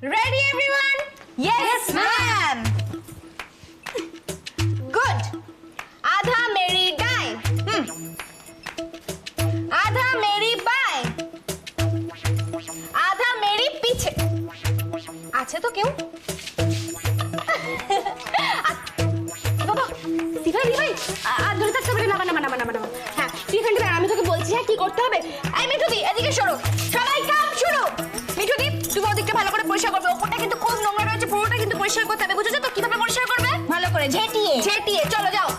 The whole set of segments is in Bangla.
Ready, everyone? Yes, ma'am. Good. आधा मेरी दाएं, आधा मेरी बाएं, आधा मेरी पीछे। আছে তো কেউ? বাবা, দিভাই আর ধরে থাকতে পারে না। হ্যাঁ, তুই এখান থেকে আমি তোকে বলছি হ্যাঁ কি করতে হবে। এই মিঠুদি এদিকে সরো, সবাই কাম শুরু। মিঠুদি তুমি ওদিকটা ভালো করে পরিষ্কার করবে, ওপরটা কিন্তু খুব নোংরা রয়েছে, পুরোটা কিন্তু পরিষ্কার করতে হবে, বুঝেছো তো? কিভাবে পরিষ্কার করবে? ভালো করে ঝেঁটিয়ে। চলো যাও।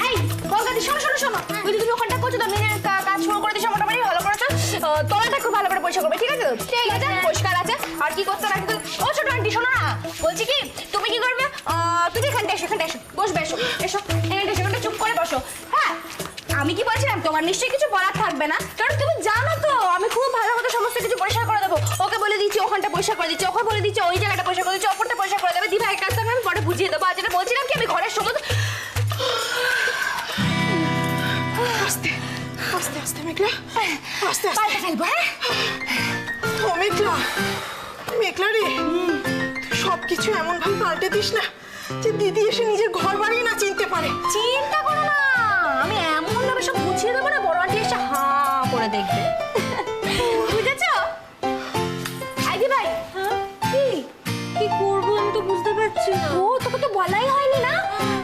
এই কলকাতা শোনো তুমি ওখানটা করছো তো, মেয়ের কাজ শুরু করে দিছো, মোটামুটি ভালো করেছো। তলাটা খুব ভালো করে পরিষ্কার করবে, ঠিক আছে? ঠিক আছে, পরিষ্কার আছে। আর কি করতে হবে কিন্তু, ও ছোট আন্টি শোনো না, বলছি কি তুমি কি করবে, তুমি এখানটা এসো, বসবে, এসো এখানটা চুপ করে বসো। হ্যাঁ, আমি কি বলছিলাম, তোমার নিশ্চয়ই কিছু বলার থাকবে না, কারণ তুমি জানো তো আমি খুব ভালো মতো সমস্ত কিছু পরিষ্কার করে দেবো। ওকে বলে দিচ্ছি ওখানটা পরিষ্কার করে দিচ্ছি, ওকে বলে দিচ্ছি ওই জায়গাটা পরিষ্কার করে দিচ্ছি, অপরটা পরিষ্কার করে দেবে। দিভাইয়ের কাজটা আমি পরে বুঝিয়ে দেবো। আর যেটা বলছিলাম কি, আমি ঘরের সমস্ত আস্তে মেঘলা, আস্তে পাল্টে ফেলবো। হ্যাঁ ও মেঘলা রে, সবকিছু এমন ভাবে পাল্টে দিস না যে দিদি এসে নিজের ঘর বাড়ি না চিনতে পারে। চিন্তা করো না, আমি এমন ভাবে সব গুছিয়ে দেবো না, বড় আন্টি এসে হা করে দেখবে। বুঝেছো? আইদি ভাই, কি করবো আমি তো বুঝতে পারছি না। ও তোকে তো বলাই হয়নি না,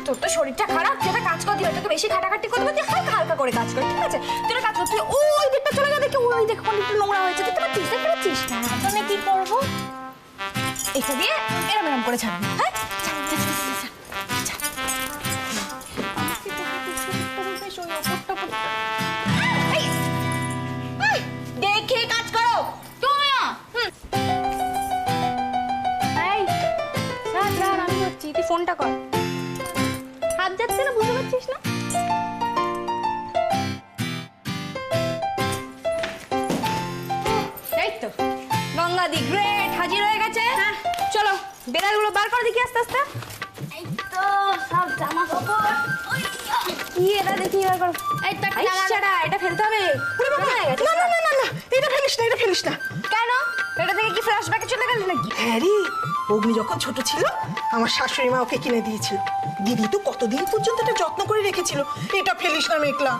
তোর তো শরীরটা খারাপ, যেটা কাজ করতে হয় তোকে বেশি খাটাখাটি করতে হবে, হালকা করে কাজ কর, ঠিক আছে? তুই কাজ করতে ওই দিকটা চলে যাবে, ওই দেখ অনেকটা নোংরা হয়েছে, দেখতে পাচ্ছিস? এখন কি করবো? এটা দিয়ে এরম করে ছাড়বি। হ্যাঁ, দেখে কাজ করো তুমিও। আমি হচ্ছি, তুই ফোনটা কর। হাত যাচ্ছে না, বুঝতে পারছিস না? এই তো গঙ্গাদি গ্রেট হাজির হয়ে গেছে। চলো বেড়ালগুলো বার করে দেখি আস্তে আস্তে। এই তো সব জামা কাপড়। কি এটা দেখি বার করো। এই তো ছাড়া এটা ফেলতে হবে। না, এটা ফেলিস না। কেন? এটা থেকে কি ফ্ল্যাশব্যাকে চলে গেল নাকি? হ্যাঁ রে, অগ্নি যখন ছোট ছিল আমার শাশুড়ি মা ওকে কিনে দিয়েছিল। দিদি তো কতদিন পর্যন্ত এটা যত্ন করে রেখেছিল। এটা ফেলিস না মেঘলা।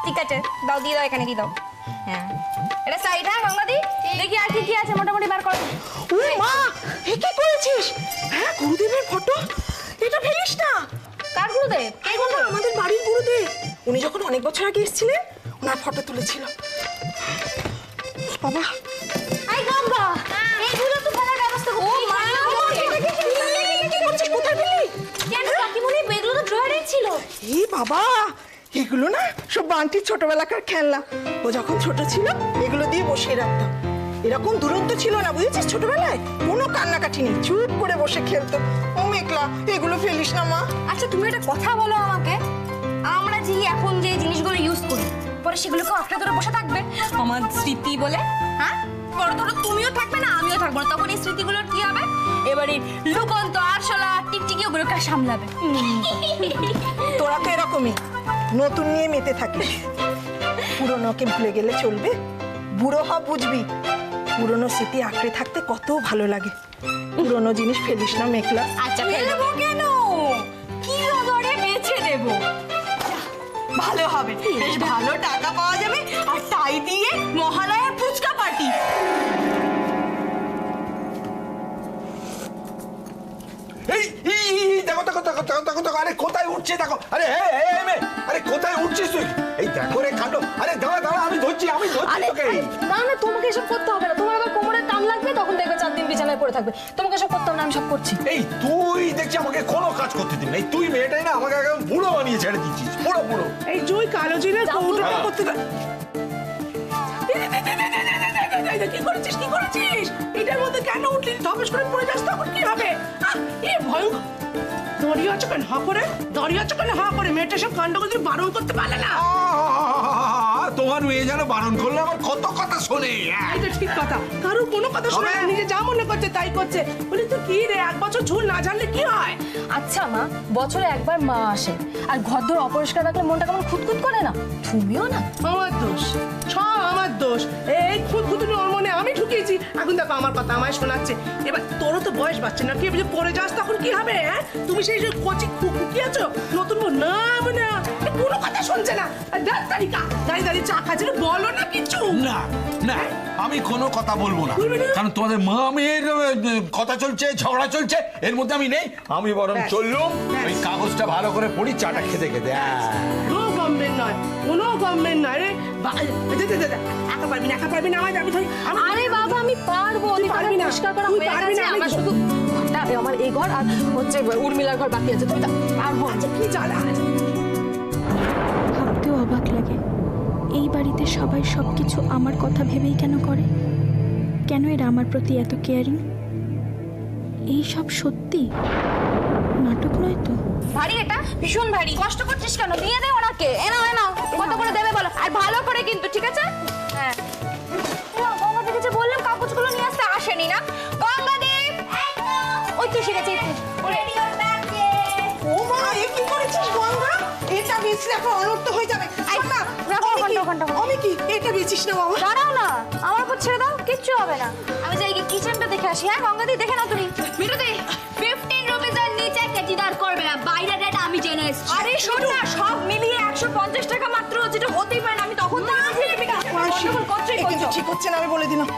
ঠিক আছে, দাও দিয়ে দাও, এখানে দিয়ে দাও। হ্যাঁ, এটা সাইড। হ্যাঁ গঙ্গাদি, দেখি আর কি আছে মোটামুটি বার করো। ও মা, এ কি করেছিস? হ্যাঁ, গুরুদেবের ফটো। এটা ফেলিস না। কার গুরুদেব? কে গুরুদেব? আমাদের বাড়ির গুরুদেব। উনি যখন অনেক বছর আগে এসেছিলেন, ওনার ফটো তুলেছিল। বাবা, আই গঙ্গা, এগুলো তো ফেলার ব্যবস্থা করো। ও মা, কি করছিস? কোথায় ফেলি? কেন কাকিমণি, এগুলো তো ড্রয়ারে ছিল। এই বাবা, এগুলো না সব বান্টির ছোটবেলাকার খেলনা। ও যখন ছোট ছিল এগুলো দিয়ে বসিয়ে রাখতাম। এরকম দুরন্ত ছিল না, বুঝেছিস? ছোটবেলায় কোনো কান্নাকাটি নেই, চুপ করে বসে খেলতো। ও মেঘলা, এগুলো ফেলিস না মা। আচ্ছা তুমি একটা কথা বলো আমাকে, আমরা যে এখন যে জিনিসগুলো ইউজ করি, পরে সেগুলোকে আঁকড়ে ধরে বসে থাকবে আমার স্মৃতি বলে? হ্যাঁ, পরে ধরো তুমিও থাকবে না, আমিও থাকবো না, তখন এই স্মৃতিগুলোর কি হবে? এবারে লুকন্ত, আরশোলা, টিকটিকি ওগুলোকে সামলাবে। তোরা তো এরকমই, নতুন নিয়ে মেতে থাকিস। পুরনোকে ভুলে গেলে চলবে? বুড়ো হ, বুঝবি পুরনো স্মৃতি আঁকড়ে থাকতে কত ভালো লাগে। পুরনো জিনিস ফেলিস না মেঘলা। আচ্ছা ফেলবো কেন, কি দরে বেছে দেবো? ভালো হবে, বেশ ভালো টাকা পাওয়া যাবে, আর তাই দিয়ে মহালয়ার ফুচকা পার্টি। দেখো, আরে কোথায় উঠছে দেখো। আরে আরে কোথায় উঠছিস তুই? এই দেখো রে কাণ্ড। আরে দাঁড়া, আমি ধরছি তোকে। না, তোমাকে এসব করতে হবে না, তোমার আবার কোমরে টান লাগবে, তখন দেখবে 4 দিন বিছানায় পড়ে থাকবে। তোমাকে এসব করতে হবে না, আমি সব করছি। এই তুই দেখছি আমাকে কোনো কাজ করতে দিবি না। তুই মেয়েটাই না আমাকে একদম বুড়ো বানিয়ে ছেড়ে দিচ্ছিস, বুড়ো। এই জয় কালো জিরের কৌটোটা করতে কি করেছিস? এটার মধ্যে কেন উঠলি? ধপস করে পড়ে যাস, তখন কি হবে? এ ভয়ঙ্কর। দাঁড়িয়ে আছো কেন হা করে? মেয়েটা সব কাণ্ড করতে বারণ করতে পারলে না? তোমার মেয়ে যেন বারণ করলে আমার কত কথা শোনে। এটা ঠিক কথা, কারো কোনো কথা শোনে না, নিজে যা মনে করছে তাই করছে। বলি তুই কি রে, এক বছর ঝুল না ঝাড়লে কি হয়? আচ্ছা মা, বছরে একবার মা আসে আর ঘরদোর অপরিষ্কার রাখলে মনটা কেমন খুঁতখুত করে না? তুমিও না? আমার দোষ, সব আমার দোষ। এই খুঁতখুঁতুনি ওর মনে আমি ঢুকিয়েছি। এখন দেখো আমার কথা আমায় শোনাচ্ছে। এবার তোরও তো বয়স বাড়ছে না, কি যে পড়ে যাস তখন কি হবে? হ্যাঁ, তুমি সেই যে কচি খুকি আছো, নতুন বউ না মানে কোনো কথা শুনছে না। দাঁড়িয়ে দাঁড়িয়ে চা খাচ্ছিল, বলো না কিছু। না না, আমি কোনো কথা বলবো না, বলবি না? কারণ তোমাদের মা মেয়ের কথা চলছে, ঝগড়া চলছে, এর মধ্যে আমি নেই। আমি বরং ব্যাস, চললুম, ব্যাস। ওই কাগজটা ভালো করে পড়ি, চাটা খেতে খেতে। কোনো গভর্নমেন্ট নয়, কোনো গভর্নমেন্ট নয় রে। একা পারবি না, একা পারবি না, আমার আমি ধরি। আরে বাবা আমি পারবো, তুই পারবি না, পরিষ্কার করা তুই হয়ে পারবি গেছে, না, আমি আমার শুধু ঘরটা আমার এই ঘর আর হচ্ছে উর্মিলার ঘর বাকি আছে। তুমি পারবো। আচ্ছা কি জ্বালা। ভাবতেও অবাক লাগে, এই বাড়িতে সবাই সব কিছু আমার কথা ভেবেই কেন করে? কেন এরা আমার প্রতি এত কেয়ারিং? এই সব সত্যি, নাটক নয় তো? ভারী এটা, ভীষণ ভারী। কষ্ট করছিস কেন? দিয়ে দে ওনাকে। এনাও এনাও, কত করে দেবে বলো, আর ভালো করে কিন্তু, ঠিক আছে? হ্যাঁ গঙ্গা দিকে বললাম কাগজগুলো নিয়ে আসতে, আসেনি না। গঙ্গাদীপ ওই তো শিখেছি। ও মা, এ কি করেছিস গঙ্গা? এটা বেচলে এখন অনর্থ হয়ে যাবে। এই, না, রাখো, ঘন্টা। আমি কি এটা বেচিস না বাবা? দাঁড়াও না, আমার উপর ছেড়ে দাও, কিচ্ছু হবে না। আমি যাই গিয়ে কিচেনটা দেখে আসি। হ্যাঁ গঙ্গাদি, দেখে নাও তুমি। মিঠুদি 15 রুপিসের নিচে কেজিদার করবে না, বাইরে রেট আমি জেনে এসেছি। আরে শোন না, সব মিলিয়ে 150 টাকা মাত্র, যেটা হতেই পারে না। আমি তখন তো মাসি, করছি এ কিন্তু ঠিক হচ্ছে না, আমি বলে দিলাম।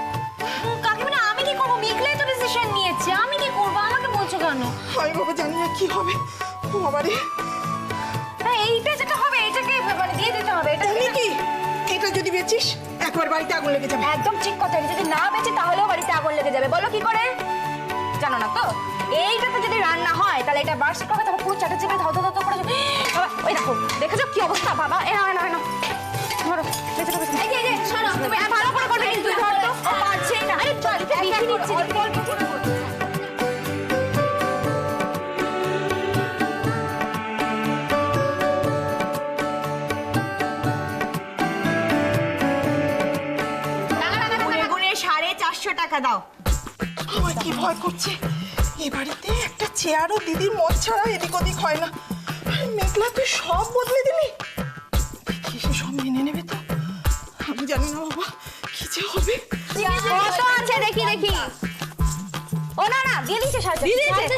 কাকিমা, আমি কি করবো? মিকলাই তো ডিসিশন নিয়েছে, আমি কি করবো? আমাকে বলছো কেন? আমি বাবা জানি না কি হবে। ও বাবা রে, হ্যাঁ এইটা যেটা হবে এটাকে মানে দিয়ে দিতে হবে। এটা তুমি কি এটা যদি বেচিস একবার বাড়িতে আগুন লেগে যাবে। একদম ঠিক কথা, এটা যদি না বেচে তাহলেও বাড়িতে আগুন লেগে যাবে। বলো কি করে? জানো না তো? এইটাতে যদি রান্না হয় তাহলে এটা বার্স্ট করবে, তারপর পুরো চাটা চেপে ধর ধর করে বাবা, ওই দেখো, দেখেছো কি অবস্থা? বাবা এনা ধরো, বেঁচে বেঁচে। এই যে শোনো, তুমি ভালো করে করবে কিন্তু, ধর তো, ও পারছেই না। আরে চল, বেশি নিচ্ছি, অল্প অল্প করে। গুনে 450 টাকা দাও। আমার কি ভয় করছে, এই বাড়িতে একটা চেয়ারও দিদির মত ছাড়া এদিক ওদিক হয় না। মেঘলা, তুই সব বদলে দিলি। দেখি সে সব মেনে নেবে তো? আমি জানি না বাবা, কি যে হবে। কত আছে দেখি দেখি। ও না না, দিয়ে দিয়েছে সাথে। দিয়ে দিয়েছে?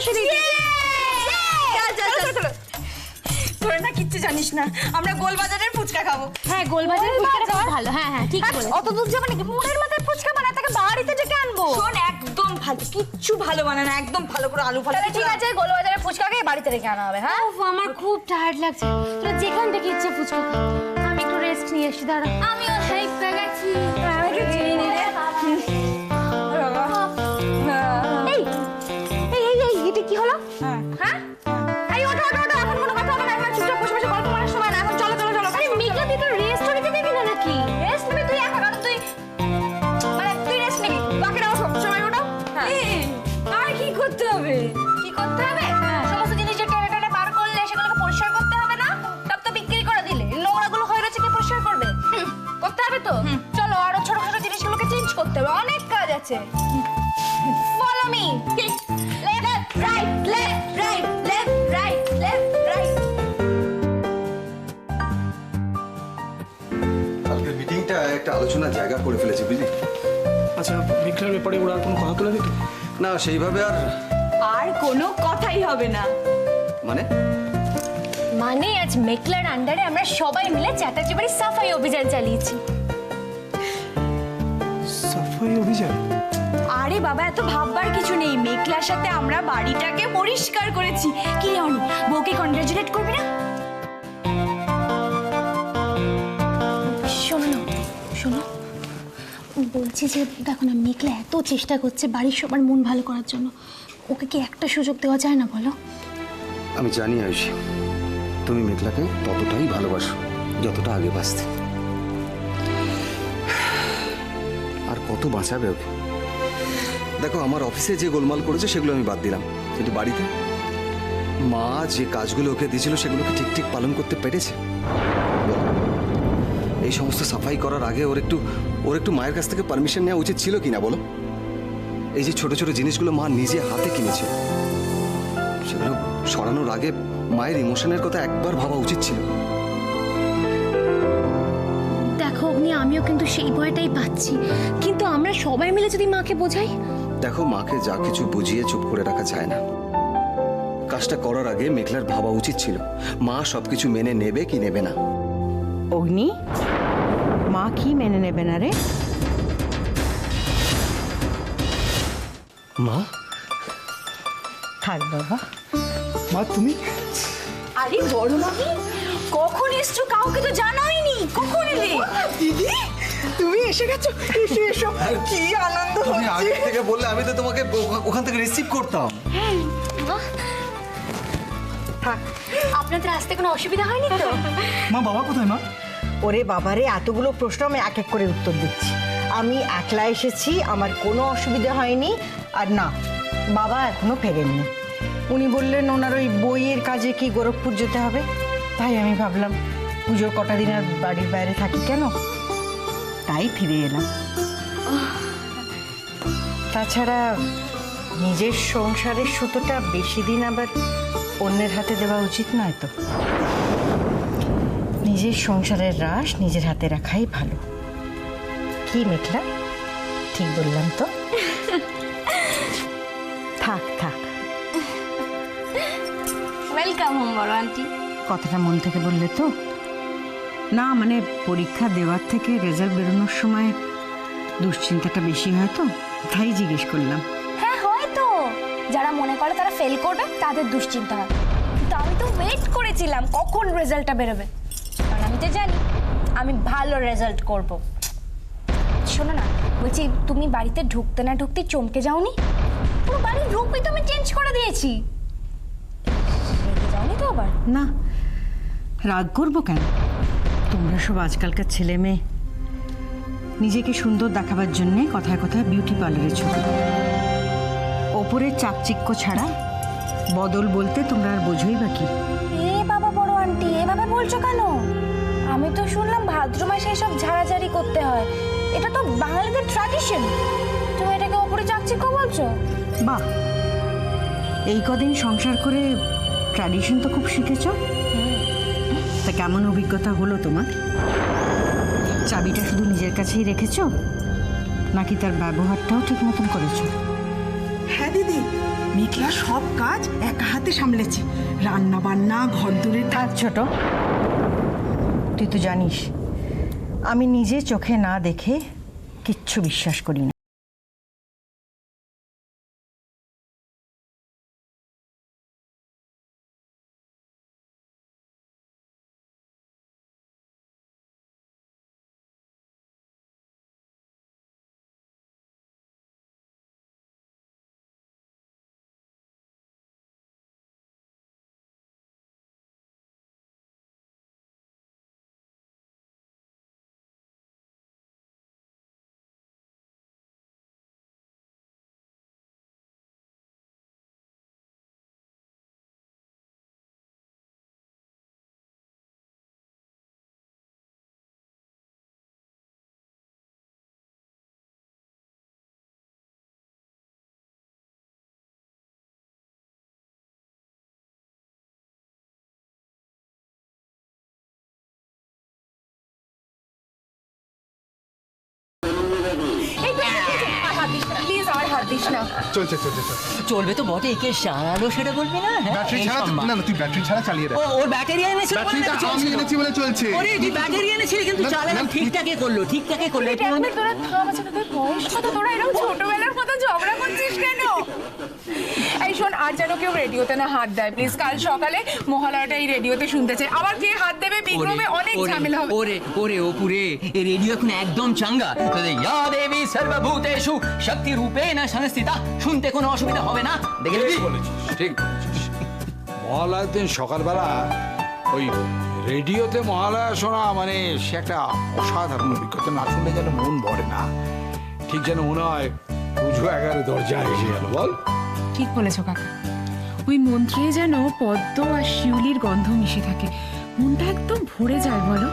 চলো। তোরা না কিচ্ছু জানিস না, আমরা গোলবাজারের ফুচকা খাবো। হ্যাঁ গোলবাজারের ফুচকাটা খাওয়া ভালো। হ্যাঁ ঠিক বলেছো। অত দূর যাবে নাকি? মুড়ের মাথায় ফুচকা বানায় তাকে বাড়িতে ডেকে আনবো? শোন, একদম ভালো, কিচ্ছু ভালো বানায় না, একদম ভালো করে আলু ভালো। তাহলে ঠিক আছে, গোলবাজারের ফুচকাকে বাড়িতে রেখে আনা হবে। হ্যাঁ আমার খুব টায়ার্ড লাগছে, তোরা যেখান থেকে ইচ্ছে ফুচকা খা, আমি একটু রেস্ট নিয়ে এসছি। দাঁড়া, আমিও হেল্প গেছি। আমি একটু চিনি নি রে। এই এটা কি হলো? হ্যাঁ এই ওঠো, এখন কোনো কথা হবে না, এখন চুপচাপ বসে বসে গল্প করার সময় না, এখন চলো। আরে মেঘলা, তুই তো রেস্ট নিতে দিবি না নাকি? রেস্ট নিবি তুই একা, কারণ তুই মানে তুই রেস্ট নিবি, বাকিরা সব সময় ওঠো। আর কি করতে হবে? কি করতে হবে? সমস্ত জিনিস যে টেনে টেনে বার করলে সেগুলোকে পরিষ্কার করতে হবে না? সব তো বিক্রি করে দিলে, নোংরাগুলো হয়ে রয়েছে, কে পরিষ্কার করবে? করতে হবে তো। চলো, আরো ছোট ছোট জিনিসগুলোকে চেঞ্জ করতে হবে, অনেক কাজ আছে। Follow me. Left right, left right, left right, left right. আজকের মিটিংটা একটা আলোচনার জায়গা করে ফেলেছে, বুঝলি? আচ্ছা, বিক্রয়ের ব্যাপারে ওরা আর কোনো কথা তুলে দিত? না, সেইভাবে আর কোনো কথাই হবে না। মানে আজ মেঘলার আন্ডারে আমরা সবাই মিলে চ্যাটার্জি বাড়ি সাফাই অভিযান চালিয়েছি। সাফাই অভিযান? আরে বাবা, এত ভাববার কিছু নেই, মেঘলার সাথে আমরা বাড়িটাকে পরিষ্কার করেছি। কি অনি, বউকে কনগ্রাচুলেট করবি না? শোনো, বলছি যে দেখো না, মেঘলা এত চেষ্টা করছে বাড়ির সবার মন ভালো করার জন্য, ওকে কি একটা সুযোগ দেওয়া যায় না বলো? আমি জানি আয়ুষী, তুমি মেঘলাকে ততটাই ভালোবাসো যতটা আগে বাঁচতে। আর কত বাঁচাবে ওকে? দেখো, আমার অফিসে যে গোলমাল করেছে সেগুলো আমি বাদ দিলাম, কিন্তু বাড়িতে মা যে কাজগুলো ওকে দিয়েছিল সেগুলোকে ঠিক ঠিক পালন করতে পেরেছে? বলো। এই সমস্ত সাফাই করার আগে ওর একটু মায়ের কাছ থেকে পারমিশন নেওয়া উচিত ছিল কিনা বলো? এই যে ছোট ছোট জিনিসগুলো মা নিজে হাতে কিনেছে, সেগুলো সরানোর আগে মায়ের ইমোশনের কথা একবার ভাবা উচিত ছিল। দেখো অগ্নি, আমিও কিন্তু সেই ভয়টাই পাচ্ছি, কিন্তু আমরা সবাই মিলে যদি মাকে বোঝাই। দেখো, মাকে যা কিছু বুঝিয়ে চুপ করে রাখা যায় না। কাজটা করার আগে মেঘলার ভাবা উচিত ছিল মা সবকিছু মেনে নেবে কি নেবে না। অগ্নি, মা কি মেনে নেবে না রে? মা, থাক বাবা। মা তুমি? আরে বড় মামি, কখন এসছো? কাউকে তো জানাইনি। কখন এলে? দিদি, তুমি এসে গেছো। এসো এসো, কি আনন্দ তুমি হচ্ছে। আগে থেকে বললে আমি তো তোমাকে ওখান থেকে রিসিভ করতাম। আপনাদের আসতে কোনো অসুবিধা হয়নি তো? মা বাবা কোথায় মা? ওরে বাবারে, এতগুলো প্রশ্ন আমি এক এক করে উত্তর দিচ্ছি। আমি একলা এসেছি, আমার কোনো অসুবিধা হয়নি। আর না, বাবা এখনো ফেরেননি। উনি বললেন ওনার ওই বইয়ের কাজে কি গোরখপুর যেতে হবে, তাই আমি ভাবলাম পুজোর কটা দিন আর বাড়ির বাইরে থাকি কেন, তাই ফিরে এলাম। তাছাড়া নিজের সংসারের সুতোটা বেশি দিন আবার অন্যের হাতে দেওয়া উচিত নয় তো। নিজের সংসারের রাশ নিজের হাতে রাখাই ভালো। কি মেঘলা, ঠিক বললাম তো? থাক থাক, ওয়েলকাম হোম বড় আন্টি। কথাটা মন থেকে বললে তো? না মানে পরীক্ষা দেওয়ার থেকে রেজাল্ট বেরোনোর সময় দুশ্চিন্তাটা বেশি হয় তো, তাই জিজ্ঞেস করলাম। হ্যাঁ হয়তো, যারা মনে করে তারা ফেল করবে তাদের দুশ্চিন্তা হয়, কিন্তু আমি তো ওয়েট করেছিলাম কখন রেজাল্টটা বেরোবে, কারণ আমি তো জানি আমি ভালো রেজাল্ট করব। শোনো না, বলছি তুমি বাড়িতে ঢুকতে না ঢুকতে চমকে যাওনি? পুরো বাড়ির রূপই তো আমি চেঞ্জ করে দিয়েছি। রেগে যাওনি তো আবার? না, রাগ করবো কেন? তোমরা সব আজকালকার ছেলে মেয়ে নিজেকে সুন্দর দেখাবার জন্যে কথায় কথায় বিউটি পার্লারে ছুটো। ওপরের চাকচিক্য ছাড়া বদল বলতে তোমরা আর বোঝোই বা কি? এ বাবা বড় আন্টি, এভাবে বলছো কেন? আমি তো শুনলাম ভাদ্র মাসে এসব ঝাড়াঝাড়ি করতে হয়, এটা তো বাঙালিদের ট্র্যাডিশন, তুমি এটাকে ওপরে চাকচিক্য বলছো? বাহ, এই কদিন সংসার করে ট্র্যাডিশন তো খুব শিখেছ। তা কেমন অভিজ্ঞতা হলো তোমার? চাবিটা শুধু নিজের কাছেই রেখেছো, নাকি তার ব্যবহারটাও ঠিক মতন করেছো? হ্যাঁ দিদি, মেঘলা সব কাজ একা হাতে সামলেছে, রান্না বান্না, ঘর দূরের কাজ। থাক ছোট, তুই তো জানিস আমি নিজে চোখে না দেখে কিচ্ছু বিশ্বাস করি না। প্লিজ আমার হাত দিস না। চলছে চলবে তো বটে, কে সারালো সেটা বলবি না? হ্যাঁ, ব্যাটারি এই ছাড়া সম্মান। না তুই ব্যাটারি ছাড়া চালিয়ে রাখ। ওর ব্যাটারি এনেছিল বলে ব্যাটারিটা তো আমি চলছিল। এনেছি বলে চলছে। ওরে তুই ব্যাটারি এনেছিলি কিন্তু না, চালানো না, ঠিকঠাকই করলো। তোরা থাম, আচ্ছা তোদের বয়স কত? তোরা এরকম ছোটবেলার মতো ঝগড়া করছিস কেন? এই শোন, আর যেন কেউ রেডিওতে না হাত দেয় প্লিজ। কাল সকালে মহালয়াটা এই রেডিওতে শুনতে চাই। আবার কে হাত দেবে বিক্রমে অনেক ঝামেলা হবে। ওরে ওপুরে, এই রেডিও এখন একদম চাঙ্গা। ইয়া দেবী সর্বভূতেষু শক্তি রূপেণ সংস্থিতা, শুনতে কোনো অসুবিধা হবে না। দেখে নিবি? ঠিক বলেছিস। মহালয়ার দিন সকালবেলা ওই রেডিওতে মহালয়া শোনা মানে সে একটা অসাধারণ অভিজ্ঞতা। না শুনলে যেন মন ভরে না, ঠিক যেন মনে হয় পুজো 11 দরজায় এসে গেল। বল, ঠিক বলেছো কাকা, ওই মন্ত্রে যেন পদ্ম আর শিউলির গন্ধ মিশে থাকে, মনটা একদম ভরে যায়। বলো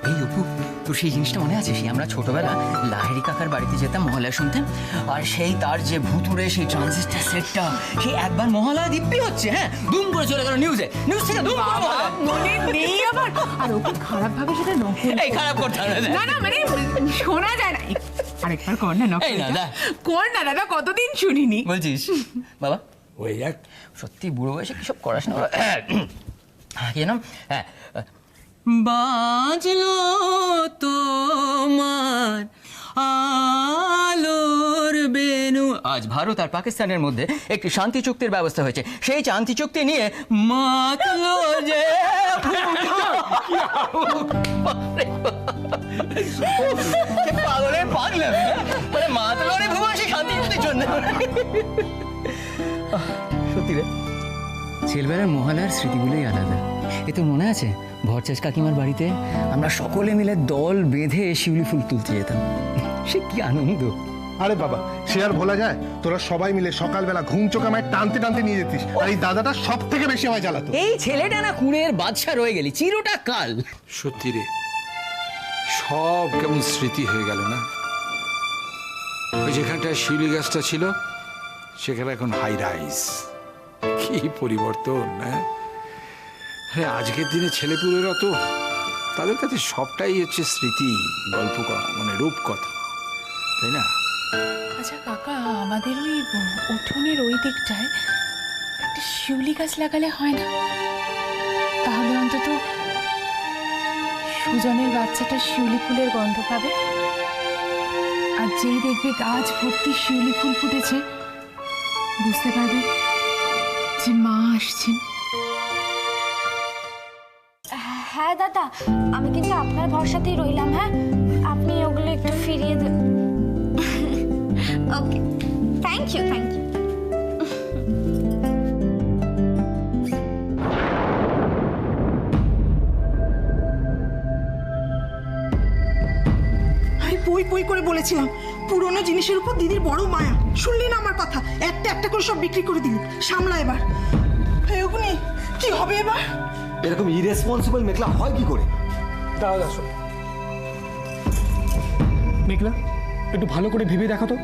এই অপু, তোর সেই জিনিসটা মনে আছে? সেই আমরা ছোটবেলা লাহিড়ি কাকার বাড়িতে যেতাম মহালয়া শুনতে, আর সেই তার যে ভুতুরে সেই ট্রানজিস্টার সেটটা, সেই একবার মহালয়া দিব্যি হচ্ছে, হ্যাঁ, দুম করে চলে গেল নিউজ থেকে দুম করে মহালয়া। মনে নেই আমার। আর ওকে খারাপ ভাবে সেটা নকল। এই খারাপ করতে হবে না। না না, মানে শোনা যায় না। আরেকবার কর না নকল। এই না, দা। কর না দাদা, কতদিন শুনিনি। বলছিস বাবা? ওই এক সত্যি বুড়ো বয়সে কি সব করাস না? কি নাম? হ্যাঁ, বাজলো তোমার আলোর বেনু। আজ ভারত আর পাকিস্তানের মধ্যে একটি শান্তি চুক্তির ব্যবস্থা হয়েছে। সেই শান্তি চুক্তি নিয়ে মাতলো যে পাগলের পাগলা, মানে মাতলো রে ভুবন সেই শান্তি চুক্তির জন্য। সত্যি রে, ছেলেবেলার মহালয়ার স্মৃতিগুলোই আলাদা। এ তো মনে আছে ভরচাষ কাকিমার বাড়িতে আমরা সকলে মিলে দল বেঁধে শিউলি ফুল তুলতে যেতাম, সে কি আনন্দ। আরে বাবা, সে আর ভোলা যায়? তোরা সবাই মিলে সকালবেলা ঘুম চোখে আমায় টানতে টানতে নিয়ে যেতিস, আর এই দাদাটা সব থেকে বেশি আমায় জ্বালাতো। এই ছেলেটা না কুঁড়ের বাদশা রয়ে গেলি চিরটা কাল। সত্যি রে, সব কেমন স্মৃতি হয়ে গেল না? ওই যেখানটায় শিউলি গাছটা ছিল সেখানে এখন হাই রাইজ। কি পরিবর্তন! হ্যাঁ, আজকের দিনে ছেলেপুলেরা তো তাদের কাছে সবটাই হচ্ছে স্মৃতি, গল্প, মানে রূপকথা, তাই না? আচ্ছা কাকা, আমাদের ওই উঠোনের ওই দিকটায় একটা শিউলি গাছ লাগালে হয় না? তাহলে অন্তত সুজনের বাচ্চাটা শিউলি ফুলের গন্ধ পাবে, আর যেই দেখবে গাছ ভর্তি শিউলি ফুল ফুটেছে বুঝতে পারবে যে মা আসছেন। হ্যাঁ দাদা, আমি কিন্তু আপনার ভরসাতেই রইলাম। হ্যাঁ, আপনি ওগুলো একটু ফিরিয়ে দেন। ওকে, থ্যাংক ইউ, থ্যাংক ইউ। আমি পই পই করে বলেছিলাম পুরনো জিনিসের উপর দিদির বড় মায়া। শুনলি না আমার কথা? একটা একটা করে সব বিক্রি করে দিলি। সামলা এবার। এগুনি কি হবে এবার? এরকম ইরেসপন্সিবল মেঘলা হয় কি করে? দাঁড়াও আসো মেঘলা, একটু ভালো করে ভেবে দেখো তো,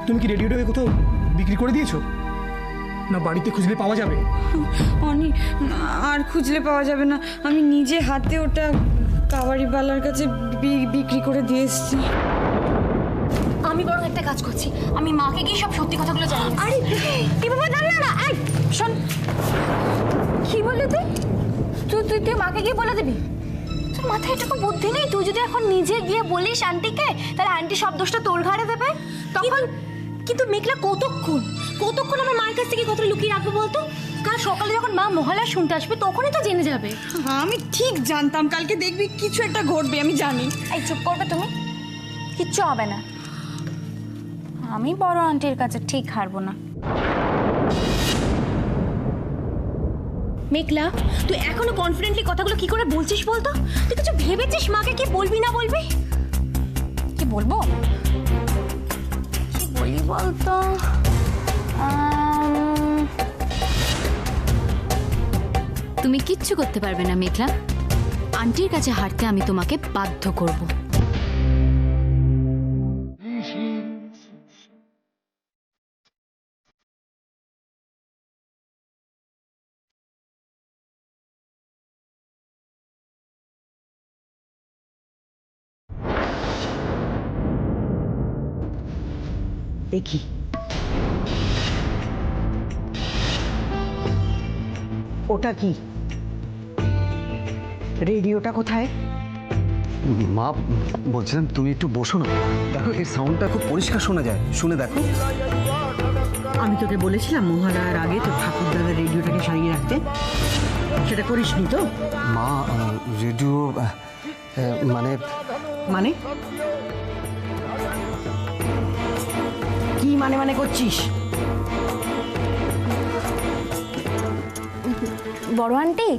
তুমি কি রেডিওটাকে কোথাও বিক্রি করে দিয়েছো? না বাড়িতে খুঁজলে পাওয়া যাবে? অনি, আর খুঁজলে পাওয়া যাবে না। আমি নিজে হাতে ওটা কাবাড়িওয়ালার কাছে বিক্রি করে দিয়ে এসেছি। আমি বরং একটা কাজ করছি, আমি মাকে গিয়ে সব সত্যি কথাগুলো জানাই। আরে কি বাবা, না না না, এই শোন, কি বললি তুই? তুই মাকে গিয়ে বলে দিবি? তোর মাথায় এটুকু বুদ্ধি নেই? তুই যদি এখন নিজে গিয়ে বলিস আন্টিকে, তাহলে আন্টি সব দোষটা তোর ঘাড়ে দেবে তখন। কিন্তু মেঘলা কতক্ষণ আমার মায়ের কাছ থেকে কথা লুকিয়ে রাখবো বলতো? কাল সকালে যখন মা মহালয়া শুনতে আসবে তখনই তো জেনে যাবে। আমি ঠিক জানতাম কালকে দেখবি কিছু একটা ঘটবে, আমি জানি। এই চুপ করবে তুমি, কিচ্ছু হবে না। আমি বড় আন্টির কাছে ঠিক হারবো না। মেঘলা, তুই এখনো কনফিডেন্টলি কথাগুলো কি করে বলছিস বলতো? তুই কিছু ভেবেছিস মাকে কি বলবি না বলবি? কি বলবো, কি বলি বলতো? তুমি কিচ্ছু করতে পারবে না মেঘলা, আন্টির কাছে হারতে আমি তোমাকে বাধ্য করব। দেখি ওটা কি? রেডিওটা কোথায়? মা বলছিলাম তুমি একটু বসো না, দেখো এর সাউন্ডটা খুব পরিষ্কার শোনা যায়, শুনে দেখো। আমি তোকে বলেছিলাম মহালয়ার আগে তোর ঠাকুরদাদার রেডিওটাকে সারিয়ে রাখতে, সেটা করিসনি তো? মা রেডিও মানে মানে কি মানে করছিস? বড় আন্টি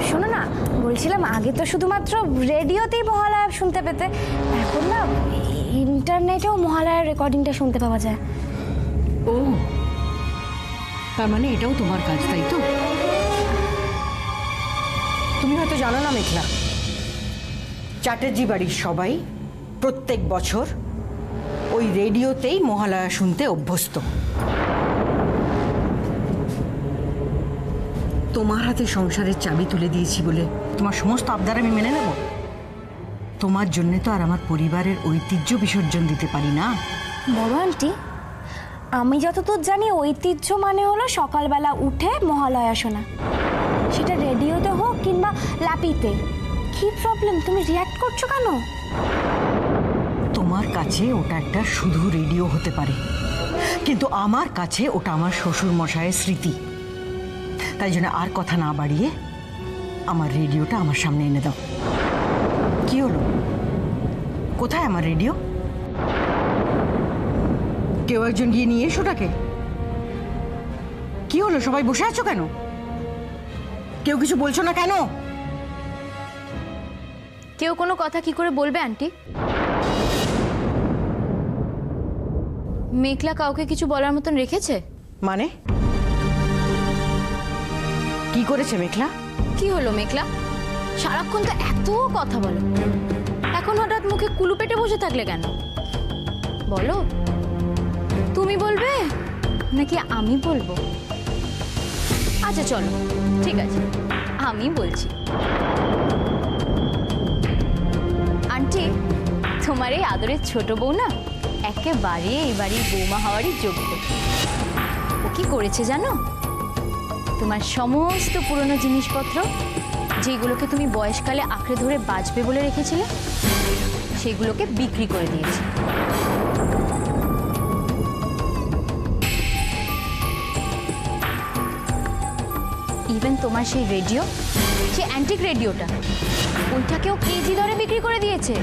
শোনো না, বলছিলাম আগে তো শুধুমাত্র রেডিওতেই মহালয়া শুনতে পেতে, এখন না ইন্টারনেটেও মহালয়ার রেকর্ডিংটা শুনতে পাওয়া যায়। ও, তার মানে এটাও তোমার কাজ, তাই তো? তুমি হয়তো জানো না মেঘলা, চ্যাটার্জি বাড়ির সবাই প্রত্যেক বছর ওই রেডিওতেই মহালয়া শুনতে অভ্যস্ত। তোমার হাতে সংসারের চাবি তুলে দিয়েছি বলে তোমার সমস্ত আবদার আমি মেনে নেব? তোমার জন্যে তো আর আমার পরিবারের ঐতিহ্য বিসর্জন দিতে পারি না। বড় আন্টি, আমি যতদূর জানি ঐতিহ্য মানে হলো সকালবেলা উঠে মহালয়া শোনা, সেটা রেডিওতে হোক কিংবা ল্যাপিতে। কি প্রবলেম, তুমি রিয়াক্ট করছো কেন? তোমার কাছে ওটা একটা শুধু রেডিও হতে পারে, কিন্তু আমার কাছে ওটা আমার শ্বশুর মশাইয়ের স্মৃতি। তাই জন্য আর কথা না বাড়িয়ে আমার রেডিওটা আমার সামনে এনে দাও। কি হলো, কোথায় আমার রেডিও? কেউ একজন গিয়ে নিয়ে এসো ওটাকে। কি হলো, সবাই বসে আছো কেন? কেউ কিছু বলছো না কেন? কেউ কোনো কথা কি করে বলবে আন্টি? মেঘলা কাউকে কিছু বলার মতন রেখেছে? মানে কি করেছে মেঘলা? কি হলো মেঘলা, সারাক্ষণ তো এত কথা বলো, এখন হঠাৎ মুখে কুলু পেটে বসে থাকলে কেন? বলো, তুমি বলবে নাকি আমি বলবো? আচ্ছা চলো, ঠিক আছে, আমি বলছি। আন্টি, তোমার এই আদরের ছোট বউ না একেবারে এই বাড়ির বৌমা হওয়ারই যোগ্য। ও কি করেছে জানো? তোমার সমস্ত পুরনো জিনিসপত্র, যেগুলোকে তুমি বয়সকালে আঁকড়ে ধরে বাঁচবে বলে রেখেছিলে, সেগুলোকে বিক্রি করে দিয়েছে। ইভেন তোমার সেই রেডিও, সেই অ্যান্টিক রেডিওটা, ওইটাকেও কেজি দরে বিক্রি করে দিয়েছে।